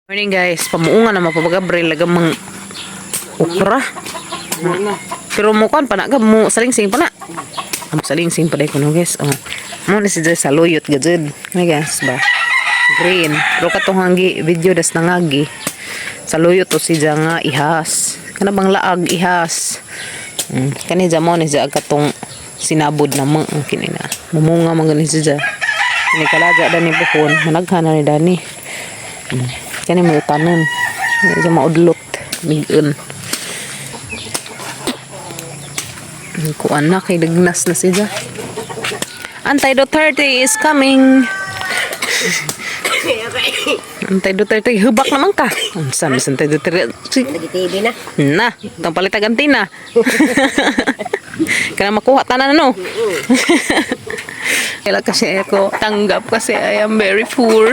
Morning guys, pamuungan na mapapagabril laga mang okra. Pero mo kan pa na ka mo salingsing pa na. Am salingsing pa dai kuno guys. Oh. Mo ni si saluyot gajud. Kani guys ba. Green. Pero katong hanggi video das nangagi. Saluyot to si nga ihas. Kana bang laag ihas. Kani jamon ni ja katong sinabod na mo kini na. Mumunga man gani si ja. Ni kalaja dani buhon, managhan na ni dani. Kani mo tanon. Medyo maudlot. Migun. Ko anak kay dagnas na siya. Antay Duterte is coming. Antay Duterte hubak naman ka. Unsa mi Antay Duterte? Nagitibi na. Na, tang palita gantina. Kana makuha tanan no. Kaya kasi ako tanggap kasi I am very poor.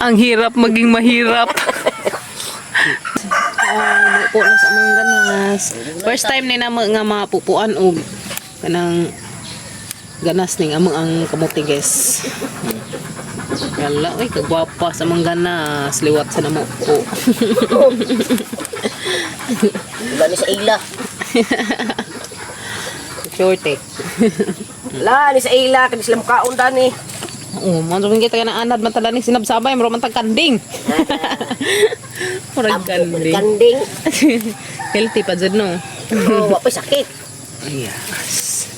Ang hirap maging mahirap. Ko na sa mga ganas. First time ni namo nga mapupuan og kanang ganas ning among ang kamuti guys. Kala ay kagwapa sa mga ganas liwat sa namo ko. Wala ni sa ila. Shorty. La ni sa ila kani sila mukaon dani. Oo, man kita ka na anad matala ni sinabsabay mo man tag kanding. Murag kanding. Kanding. Healthy pa jud no. Oh, wa pa sakit. Yes.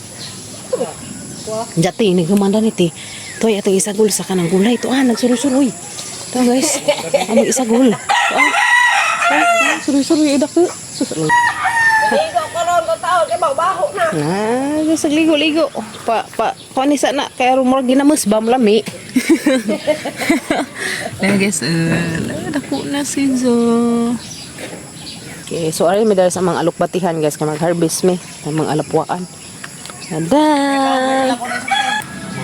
Jati ni gumanda ni ti. Toy ato isagol sa kanang gulay to nagsuroy-suroy. To guys. Amo isagol. Suroy-suroy idak ko. Susuloy. Ligo karon ko taon kay baho na. Guys, ligo-ligo. Kani sana kay rumor ginamus bam lami. Lah guys, dako na si Zo. Okay, so ari mi dala sa mga alukbatihan guys kay mag-harvest mi ng mga alapwaan. Adan.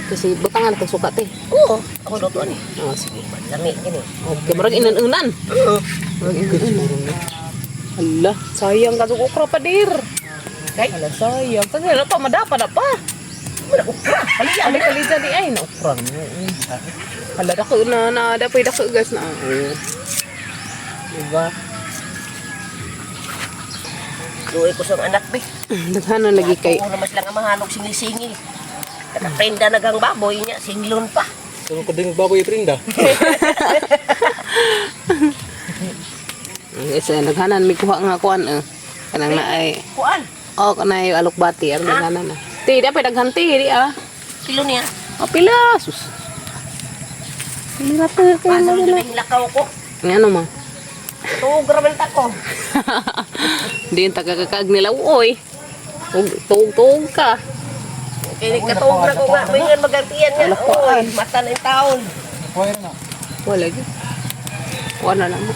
Kasi butangan kay sukat eh. Oo, ako luto ni. Oh, sige. Lami kini. Okay, murag inan-unan. Murag inan-unan. Hala, sayang ka sa okra pa dir. Kay Hala, sayang. Kasi na pa, madapa na pa. mura ukra. Kaliya, may kalija di ay, na okra. Hala, dako na, dapoy dako guys na. Diba? Duay ko sa anak be. Naghanan lagi kay. Ako naman lang mahanog singil-singil. Prenda nagang baboy niya, singlon pa. Pero kading baboy prinda. Isa, naghanan, may kuha nga kuhan. Kanang na ay, Kuan, oh, kanay alukbati, ang naghanan na. Ti, dapoy daghanti, di ah. kilo niya. Oh, pila, sus. Pila to, kaya Pasal na. yung lakaw ko. Ano mo? Tuog raman ta ko. Di yung tagakakaag nila, uy. Tuog-tuog ka. Kaya nagkatuog na ko nga. May nga magantiyan niya. Alakuan. Uy, mata na yung taon. Pwede na. Wala lagi. Wala na mo.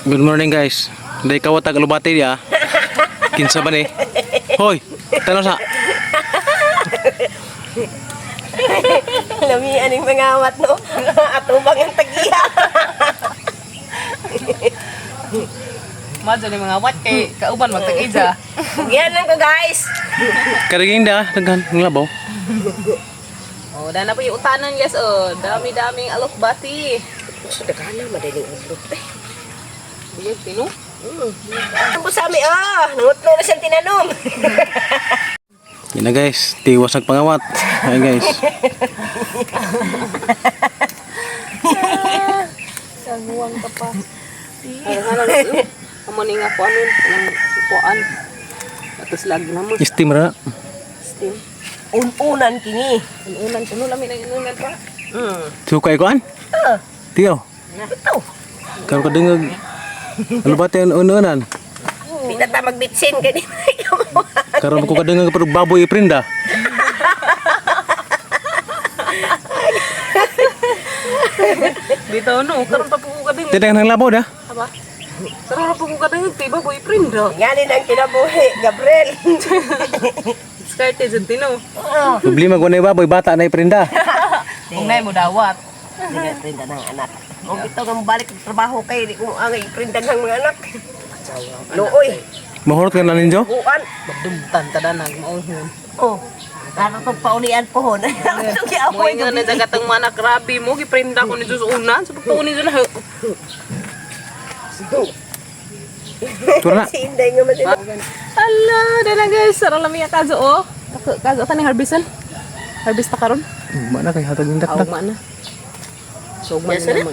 Good morning guys. Day kawat tagalubati dia. Kinsa ba ni? Hoy, tanong sa. Lamian yung mga amat, no? Atubang yung tagiya. Madyo ni mga wat kay kauban magtag-ija. Yan lang ko, guys. Kariging da, daghan ng labaw. Oh, dana po yung utanan guys. Oh, dami-daming alokbati. Gusto na ka na, madaling ulot, eh. Sige, tino. Ang po sa amin, nangutlo na siyang tinanom. Yan na guys, tiwas nagpangawat. Ayan guys. Saguang ka pa. Amo ni nga kuan ng kuan. Atos lagi na mo. Steam ra. Steam. Un-unan kini. Unan kuno lami na unan pa. Sukay kuan? Tiyo. Ito. Karon kadingog. Alubati ang ununan. Di na ta magbitsin kay di mo. Karon ko kadingog pero baboy prinda. Bitaw no, karon pa po ko kading. Tidang ng labaw da. Aba. Sarap po ko kading tiba boyfriend do. Yan ang kinabuhi, Gabriel. Skarte jud tino. Problema ko na baboy bata na prinda. Kung nay mo dawat. Di nga prinda ng anak. Kung ito nga balik trabaho kay di ko ang prinda ng mga anak. Looy. Mahurot ka na ninyo? Buan. Magdumtan tada nag mauhon. Oh. Para itong paulian po ho. Mo nga na dagatang mana grabe mo giprinda ko ni Diyos una sa pagtuon ni Diyos. Turo na. Si Inday nga man. Ala, dala guys, sarang lami ka kazo oh. Kazo ta ni harvestan. Harvest ta karon. Mana kay hatag ng Aw dakdak. man na. So man na mo.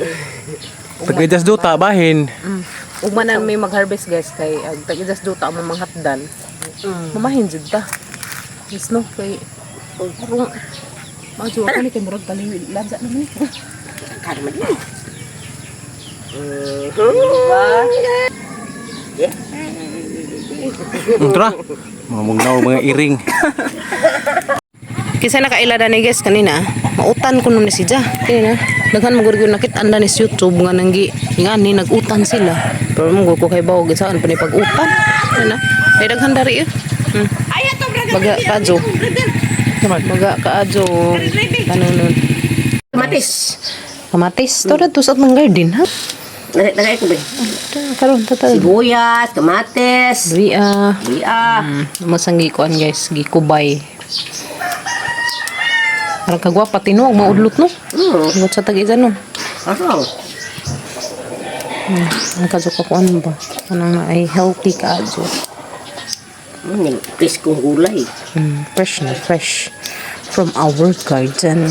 Tagajas do ta bahin. Ugman na may mag-harvest guys kay tag-just duta ang mga hatdan. Mamahin jud ta. Yes no kay parang majuwa ka ni kay murag taliwi lansa na ni. Kada man. Tara. Mga mungnaw mga iring. Kisay nakailada ni guys kanina. Mautan ko nun ni si Ja. Kanina. Daghan magurigyo nakit anda ni sa YouTube nga nanggi nga ni nagutan sila. Pero mo ko kay bawo gisaan pa ni pag-utan. Ano? Ay daghan dari eh. Baga kaadyo. Baga kaadyo. Ano nun? Kamatis. Kamatis. Tora to sa mga garden ha. Nagay ko ba? Karon tatay. Sibuyas, kamatis. Bria. Buya. Kuan guys, gikubay. Parang kagwapa tinuog maudlot no. Ngot sa tag-isa no. Ano? Ang kaso ka kuan ba? Anong na ay healthy kaadyo. Yung fish kong gulay. Fresh na fresh from our garden.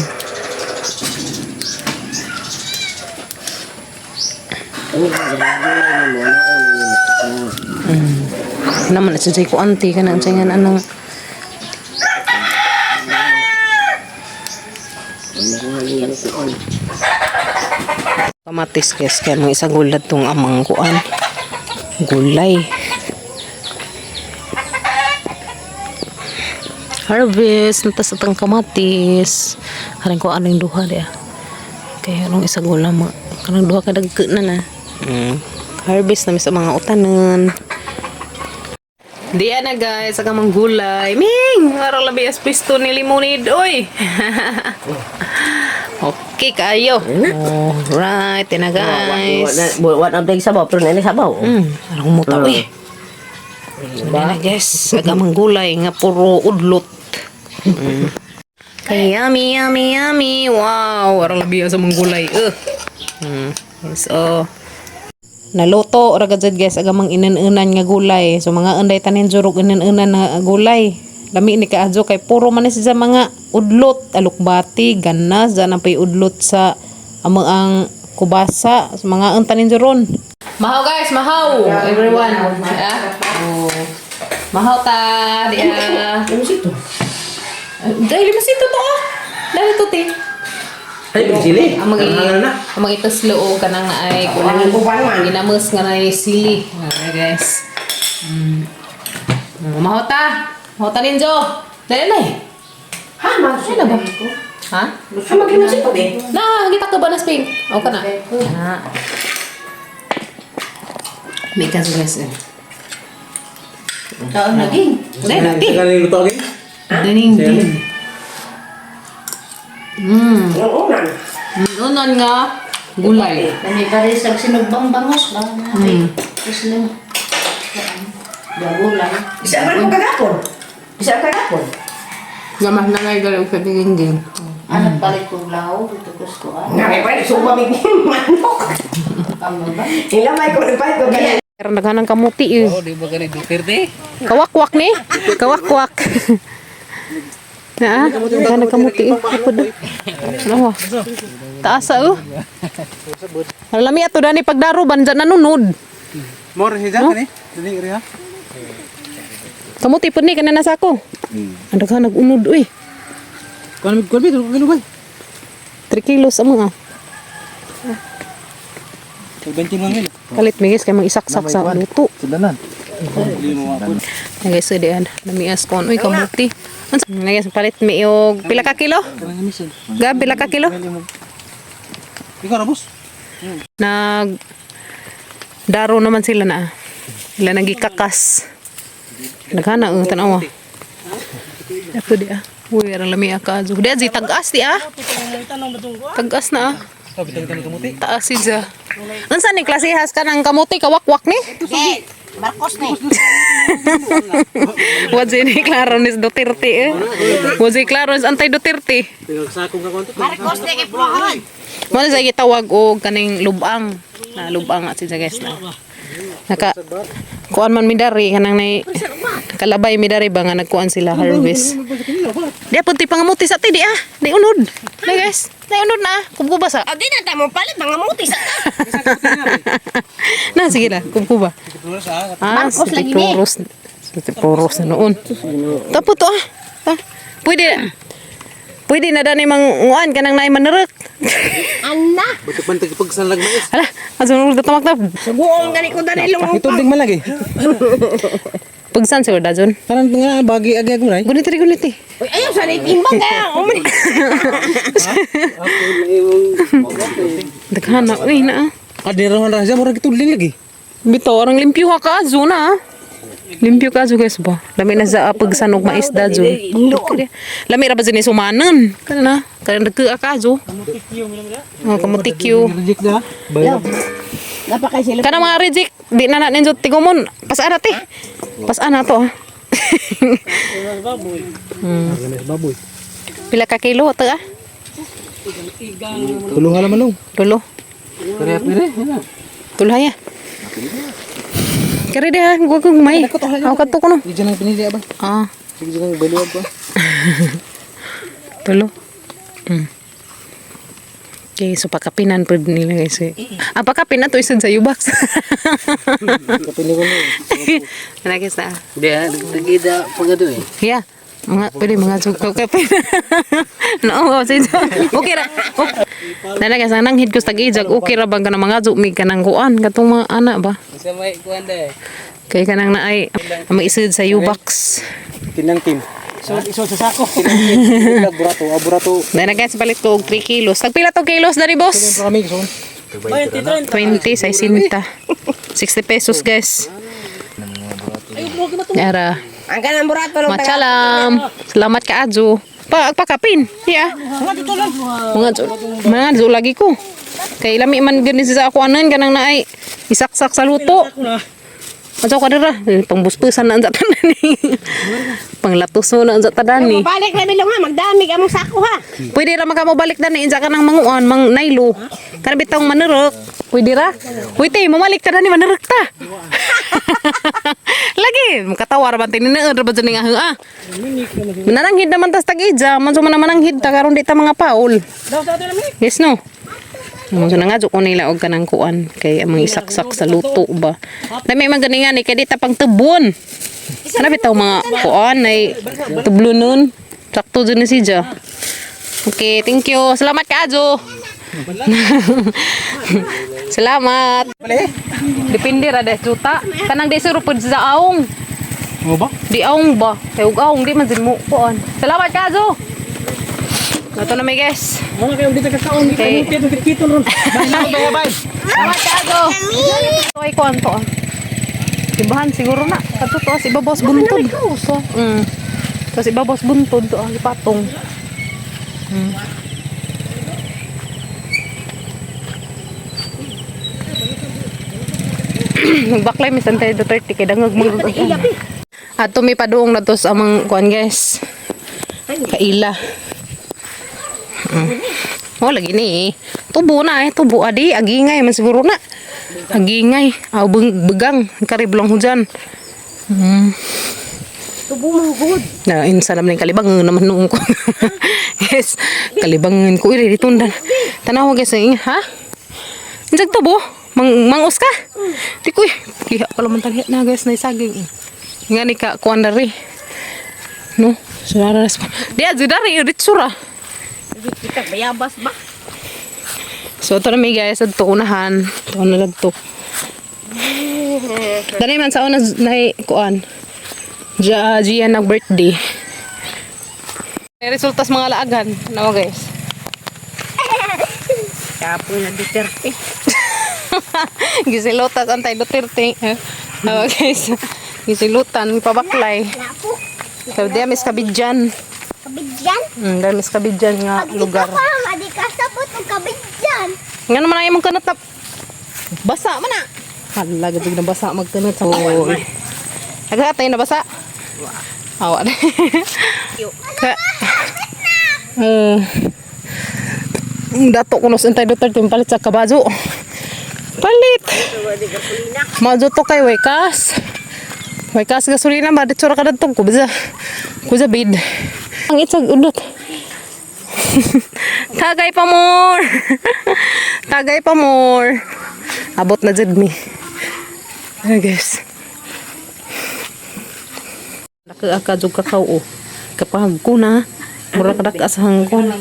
Ano gulay mo na Naman na sa ko auntie ka na ang anong kamatis guys kaya mga isang gulad tong amang kuan gulay harvest natas atang kamatis haring ko aning duha dia kaya anong isang gulay mo kanang duha ka dagke na harvest na sa mga utanan. Diyan na guys, ang amang gulay. Ming! Parang labi as pisto ni limonade, oy! Okay, kayo. Alright, yan na guys. What of the sabaw? Pero nani sabaw. Parang umutaw eh. So, yan na guys, ang amang gulay nga puro udlot. Kay yummy, yummy, yummy. Wow, parang labi sa amang gulay. Yes, oh. Naluto ra gad guys agamang inan-inan nga gulay. So mga anday tanin jurog inan-inan nga gulay. Lami ni kaadyo kay puro man ni sa mga udlot, alukbati, ganas, dyan ang pay udlot sa amang ang kubasa, sa mga tanin juron. Mahaw guys, mahaw everyone. Oh. Mahaw ta dia. Limusito. Dahil limusito to ah. Dahil to ti. Ay, sili. Ang mga itaslo o kanang ay kulang ginamos nga na sili. Okay guys. Mahota. Mahota ninjo. Dali na eh. Ha, magsay na ba? Ha? Ha, mag-limusito ba? Na, kita ka ba na Spain? O ka na. Ha. May kaso guys eh. Saan naging? Dali natin. Kanin luto again? Daning din. Yung unan. Unan nga. Gulay. Kami pa rin sa sinugbang bangos ba? Tapos lang. Bago lang. Bisa man mo kagapon. Bisa kagapon. Gamah na ngay galog sa dingding. Anak balik kong lao. Tutukos ko ah. Nga, may sumpa may manok. Tama ba? Ilamay ko ng pahit ko ganyan. Pero naghanang kamuti eh. Oh, di ba ganit Duterte? Kawakwak ni. Kawakwak. Na, naghanang kamuti eh. Apa do? Ano? Taasa oh. Alami ato dani pagdaro banjan nanunod. More siya kani? Dili ri ha. Kamuti pud ni kana nasa ako. Ang daghan nagunod uy. Kuan kilo ba? 3 kilos amo ah. 20 lang yun. Kalit migis kay mang isaksak sa luto. Sudanan. Guys, so diyan, namias kon uy kamuti. Unsa guys, palit mi og pila ka kilo? Gab pila ka kilo? Ikaw na boss. Nag daro naman sila na. Sila nagikakas. Naghana tanawa. Ako di ah. Uy, arang lami ka. Di aji tagas di ah. Tagas na ah. Taas si Ja. Unsa ni klasehas ka ng kamuti kawakwak ni? Marcos ni. What's ini klaro ni Duterte eh. What's ini klaro ni antay Duterte. Marcos ni kay Pulohan. Mo sa gitawag og kaning lubang. Na lubang at siya guys na. Naka kuan man midari kanang nay kalabay midari ba nga nagkuan sila harvest. Di punti pangamuti sa ti di ah. Di unod. Na guys. Di unod na. Kubkuba sa. Ah, di na tamo palit mga muti sa. Na sige na. Kubkuba. Ah, Marcos si lagi ni. Puros. Si Puros na noon. Tapo to ah. Ah, pwede na dani manguan kanang nay manerek. Ana. Ba't man tagpagsan lag mais? Hala, asun ulit tamak na. Subuong gani ko dali lumong. Ito ding malagi. Pagsan siguro dajon. Karan nga bagi agi ako ray. Guniti. Uy, ayaw sa timbang kaya. Umani. Daghan na, uy na ah. Adirahan ra siya murag itudling lagi. Bito, orang limpyo ka azo na ah. Limpyo ka azo guys ba? Lami na sa pagsanog mais dajon. Lami ra ba sini sumanan? Kana dagke ka azo. Oh, kamutikyo. Reject na. Bayad. Napakay sila. Kana mga reject, di na natin jud tigumon. Pasana ti. Pasana to ah. Baboy. Pila ka kilo to ah? Tulong nga naman nung. Dulo. Pere. Tulay ah. Kari dia, gua may. Ako kato ko no. Di dyan ang pinili ba? Ah, Sige dyan ang baliwag ba? tulo. Okay, so pakapinan po nila guys eh. Ah, pakapin na to isod sa U-box. Kapili ko na. Ano guys na? Dia, nagkita pagado eh. Yeah. Pwede mga suko kapin. No, sige. Okay ra. Dala guys, nang hid ko sa tag-ijag, okay ra bang ka na mga zumig ka ng kuan katong mga anak ba? Sa may kuanda eh. Kaya ka nang naay maisod sa U-box. Tinang team. So, iso sa sako. Aburato. Dala guys, palit ko og 3 kilos. Tagpila to kilos dari boss? Kami, so. 20, 60. 60 pesos guys. Yara. Ang kanang burato ng Machalam. Salamat ka Ajo. Pakapin. Yeah. Mga zo lagi ko. Kay lami man gani sa ako anan kanang naay isaksak sa luto. Ato ka dira, pangbuspusan na ang tanan ni. Panglatos mo na ang tanan ni. Balik na bilong ha, magdamig among sako ha. Pwede ra makamo balik dani insa ka nang manguan, mang nailo. Kana bitong manerek. Pwede ra. Wait, mamalik ka na ni manerek ta. Lagi, makatawar ba tinineur ba dyan nga ah. Manananghid naman tas tag-ija, man so mananghid ta karon di ta mga paul. Yes no. Mo so nangadyo ko nila og kanang kuan kay amang isaksak sa luto ba. Dami man gani nga ni kay di ta pang tubon. Kana bitaw mga kuan ay tublon nun. Sakto dyan ni siya. Okay, thank you. Salamat ka Ajo. Salamat. Depende ra des juta. Kanang di surupod sa aong. Mo ba? Di aong ba? Kay ug aong di man din mo kuan. Salamat ka Ajo. Nato na may guys. Mga kayo dito kakaon. Okay. Kito ron. Bay. Salamat ka Ajo. Toy kuan to. Ibahan siguro na. Kato to si babos buntod. Kasi babos buntod to ang ipatong. Nagbaklay misan tayo Duterte kay dangag mo. Ato mi paduong na to sa amang kuan guys. Kaila. Oh lagi ni. Tubo na tubo adi agingay man siguro na. Agingay, aw begang kariblong hujan. Tubo mo good. Na insa naman yung kalibang naman noong ko. Yes, kalibangan ko iri ditundan. Tanaw guys ha? Injag tubo. Mangos ka? Di ko kiha pala man tali na guys na isaging. Nga ni ka kuan dari. No, suraras pa. Dia judari ritsura. Kita bayabas ba? So ito na may guys at tuunahan. Ito na lang to. Dali man sa una na kuan. Gian nag birthday. Resultas mga laagan. Ano guys? Kapo na Duterte. Gisilutas antay Duterte. Ano guys? Gisilutan pabaklay. So diya mis kabidjan. Kabidyan? Diya mis kabidjan nga lugar. Ikaw pa, madi ka sabot ng kabidyan. Nga naman ay mong kanatap. Basa man na. Hala, gabi nabasa magtunod sa pool. Agad tayo nabasa. Awa na. Dato ko nos antay Duterte palit sa kabazo. Palit. Majo to kay Wekas. Wekas gasolina ba dito ra kadtong ko biza. Kuza bid. Ang itsag udot. Tagay pa more. Tagay pa more. Abot na jud mi. Ay guys. Naka jud kakao o. Kapag ko na mura kadak sa hangkon.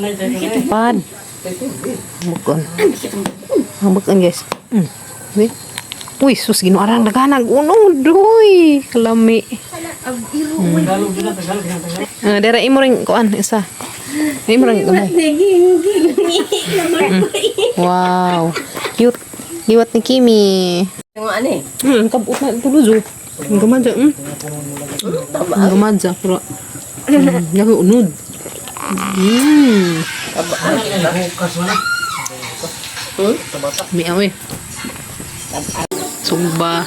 Pad. Bukon. Bukon guys. Wait. Uy, sus ginuarang daganag unod doy. Kalami. Dera imo ring kuan isa. Imo ring gamay. Wow. Cute. Liwat ni Kimi. Yung ano eh. Kabut na ito luzo. Ang gamadja. Ang gamadja. Pero, naku unod. Miaw eh. Sumba.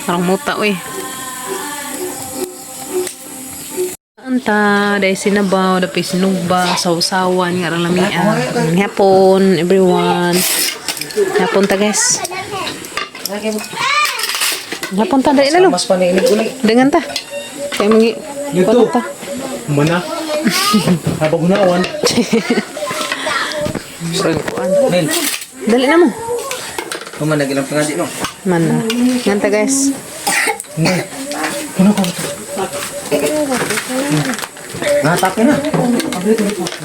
Parang muta eh. Anta, dahil sinabaw, dapay sinugba, sausawan, nga rang lamia. Hapon, everyone. Hapon ta guys. Hapon ta, dahil lalo. Mas paninig ulit. Dengan ta. Kaya mangi. Dito. Ta. Mana? Habang gunawan. Nel. Dali na mo. Kumana gilang pengaji no. Mana. Nganta guys. Nel. Kuno ko. Natapin na.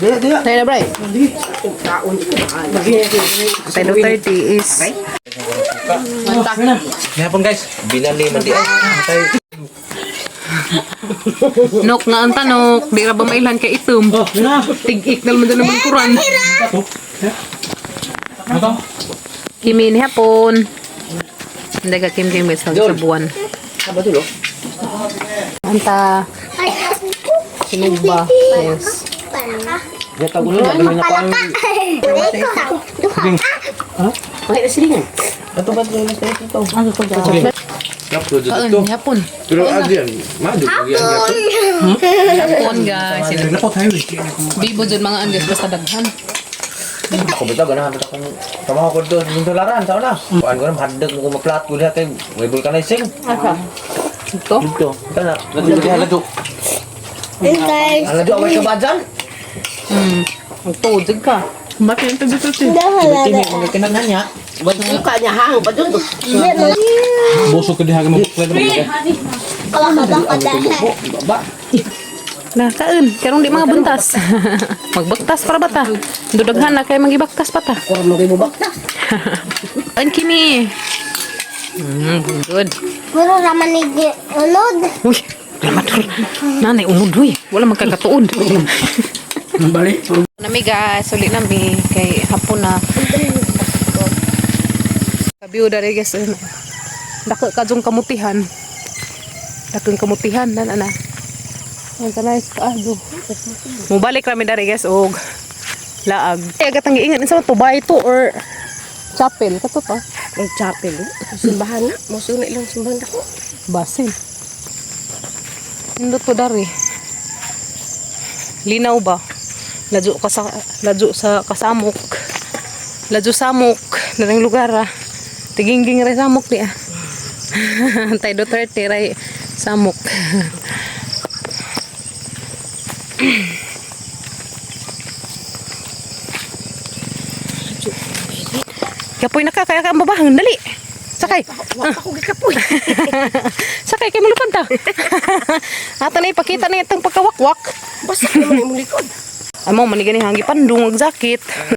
Dia. Tayo na, Bray. Tayo 30 is... Yapon guys. Binali man di ay. Nok nga ang tanok. Di ra ba mailan kay itom? Tig-ik na naman naman kuran. Kimi ni hapon. Hindi ka kim-kim guys. Sa buwan. Anta. Sinugba. Yes. Dia tagulo na gawin na pang. Bakit na silingan? Ato ba ito ito? Ano to dyan? Kaon, hapon. Pero adian, madu yan. Hapon guys. Napot tayo. Bibo dyan mga andes. Basta daghan. Ako bitaw ganahan bitaw kung trabaho ko doon yung dolaran sa una. Kuan ko na haddag ko maplat ko diha kay may vulcanizing. Aka. Ito? Dito. Kana, lado. Ang lado away ka ba dyan? Ang tujig ka. Bakit ito dito siya? Tini mga kinagnan niya. Buka niya hang pa dun. Busog ko diha mo ba? Nah, kaon. Karong di mga buntas. Magbaktas para bata. Dudaghan na kay magibaktas pata. Kurang mo kayo mo bakta. Kaon kimi. Good. Puro raman ni unod. Uy, lamatur. Nanay unod uy. Wala magkakatuod. Balik. Nami guys, ulit nami kay hapon na. Kabiyo dari guys. Dako kajong kamutihan. Dakong kamutihan dan ana. Ang kanais kaado. Mubalik rami dari guys og laag. Ay gatang giingan sa tubay to or chapel kato ta. Ang chapel. Simbahan na. Masunod lang simbahan ako. Basin. Indot to dari. Linaw ba? Ladyo sa kasamok. Ladyo samok na ring lugar ah. Tigingging ray samok di ah. Tay Duterte ray samok. Kapoy na ka, kaya ka ang babahang, dali. Sakay. Ako gikapoy. Sakay, kay malupad ta. Ata na ipakita na itong pagkawakwak. Basta naman yung likod. Amo, manigani hangi pandung, magsakit.